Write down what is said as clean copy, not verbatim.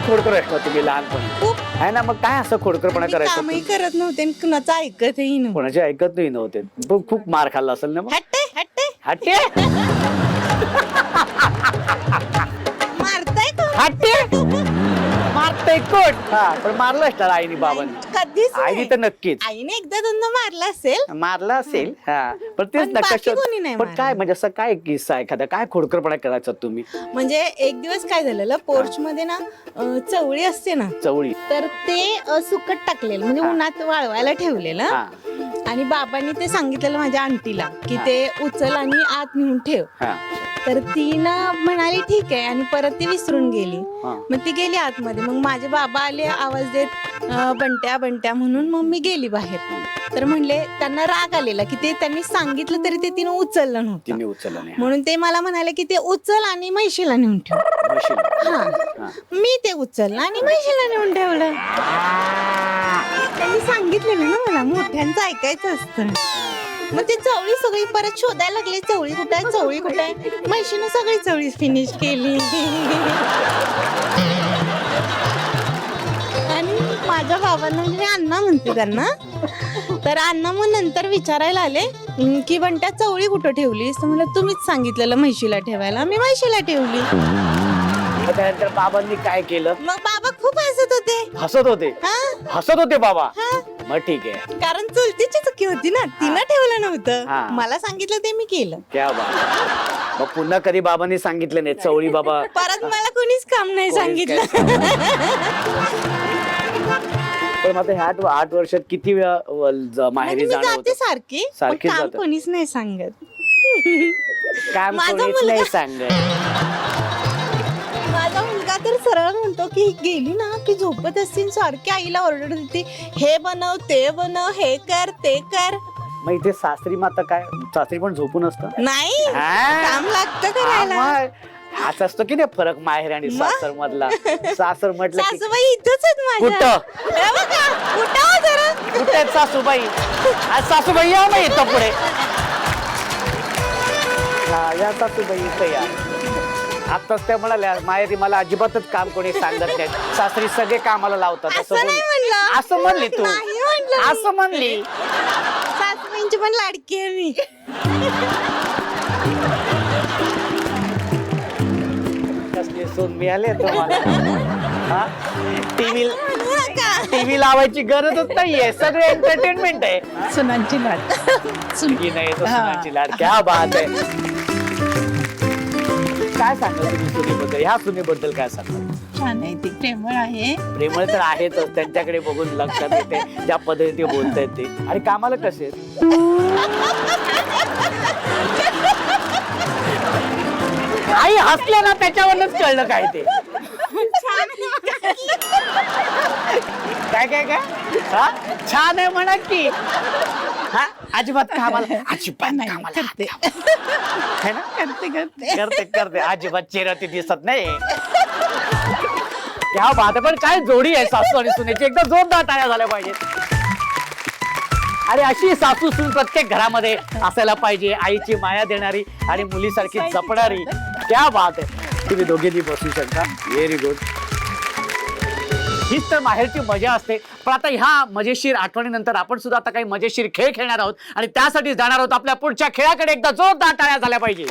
खोडकर असता तुम्ही लहानपणी खूप आहे ना. मग काय असं खोडकरपणा मी करायचं कामही करत नव्हते आणि कुणाचं ऐकतही नव्हतं. कोणाचे ऐकत नाही नव्हते. खूप मार खाल्ला असेल ना मग. हट्टे हट्टे हट्टे मारताय का? हट्टे मारतय कोट. हा पण मारलं असणार आईनी बाबांनी. कधीच आईनी नाही. तर नक्कीच आईने एकदा दोनदा मारला असेल. मारला असेल. हा पण तेच पण बाकी कोणी नका. नाही पण मारलं. काय म्हणजे असं काय किस्सा एखादा काय खोडकरपणा करायचा तुम्ही. म्हणजे एक दिवस काय झालेलं पोर्च मध्ये ना चवळी असते ना चवळी. तर ते सुकट टाकलेलं म्हणजे हा. उन्हात वाळवायला ठेवलेलं हा आणि बाबांनी ते सांगितलेलं माझ्या आंटीला की हा. ते उचल आणि आत नेऊन ठेव. हा तर ती ना म्हणाली ठीक आहे आणि परत ती विसरून गेली. हा. मग ती गेली आतमध्ये. मग माझे बाबा आले आवाज देत बंट्या बंट्या म्हणून. मग मी गेली बाहेर. तर म्हणले त्यांना राग आलेला की ते त्यांनी सांगितलं तरी ते तिनं उचललं नव्हतं. तिने उचललं नाही. म्हणून ते मला म्हणाले की ते उचल आणि म्हैशीला नेऊन ठेव. म्हशीला. हा. हा. मी ते उचललं आणि म्हैशीला नेऊन ठेवलं. त्यांनी सांगितलेलं ना मला मोठ्यांचं ऐकायचं असतं. मग ते चवळी सगळी परत शोधायला लागले. चवळी कुठे आहे चवळी कुठे आहे. म्हशीनं सगळी चवळी फिनिश केली. आणि माझ्या बाबांना म्हणजे मी अण्णा म्हणते त्यांना. तर अण्णा मग नंतर विचारायला आले की बंट्या चवळी कुठं ठेवलीस. तर मला तुम्हीच सांगितलेलं म्हशीला ठेवायला. मी म्हशीला ठेवली. मग त्यानंतर बाबांनी काय केलं. मग बाबा खूप हसत होते. हसत होते. हा हसत होते बाबा. हा मग ठीक आहे. कारण चुलतीची चुकी होती ना. तिनं ठेवलं हा. नव्हतं. मला सांगितलं ते मी केलं. क्या बात. मग पुन्हा कधी बाबांनी सांगितलं नाही चवळी बाबा. परत मला कोणीच काम नाही कोणीच काय सांगितलं. पण मग ह्या 8 वर्षात किती वेळा म्हणजे माहेरी मी जाणं जाते होतं. सारखी पण सारखीच काम जाते. कोणीच नाही सांगत. काम माझा कोणीच मुलगा- नाही सांगत. माझा मुलगा तर सरळ म्हणतो की गेली ना की झोपत असतील सारखी आईला ओरडत होती हे बनव ते बनव हे कर ते कर. मग इथे सासरी माता काय सासरी पण झोपून असतं. नाही हा. काम लागतं करायला. मग हाच असतो की नाही फरक माहेर आणि मग? सासर मधला. सासर म्हटलं की सासूबाई इथंच आहेत माझ्या. कुठं? हे बघा, कुठं हो जरा. कुठे आहेत सासूबाई. आज सासूबाई या मग येतो पुढे. हा या सासूबाई इथं या. आताच त्या म्हणाल्या माहेरी मला अजिबातच काम कोणी सांगत नाही. सासरी सगळे कामाला लावतात असं नाही म्हणलं. असं म्हणली तू. नाही म्हणलं मी. असं म्हणली. सासूबाईंची पण लाडकी आहे मी. कसले सून मिळाले तुम्हाला. हा टीव्ही म्हणू नका. टीव्ही लावायची गरजच नाहीये. सगळे एंटरटेनमेंट आहे. सुनांची लाट. की नाही तो सुनाची लाड. क्या बात आहे. काय सांगाल तुम्ही सुनेबद्दल. ह्या सुनेबद्दल काय सांगाल. छान आहे ती प्रेमळ आहे. प्रेमळ तर आहेच. त्यांच्याकडे बघून लक्षात येते ज्या पद्धतीने ते बोलतायत ते. आणि कामाला कसे आहेत? आई हसल्या ना त्याच्यावरच कळलं काय ते. काय काय काय हा छान आहे म्हणा की. हा अजिबात कामाला अजिबात नाही, कामाला करते. है ना. करते अजिबात चेहरा ते दिसत नाही. क्या बात आहे. पण काय जोडी आहे सासू आणि सुनेची. एकदा जोरदार टाळ्या झाल्या पाहिजेत. आणि अशी सासू सून प्रत्येक घरामध्ये असायला पाहिजे. आईची माया देणारी आणि मुलीसारखी जपणारी. क्या बात आहे. तुम्ही दोघेही बसू शकता. Very good. हीच तर माहेरची मजा असते. पण आता ह्या मजेशीर आठवणीनंतर आपण सुद्धा आता काही मजेशीर खेळ खेळणार आहोत आणि त्यासाठी जाणार आहोत आपल्या पुढच्या खेळाकडे. एकदा जोरदार टाळ्या झाल्या पाहिजे.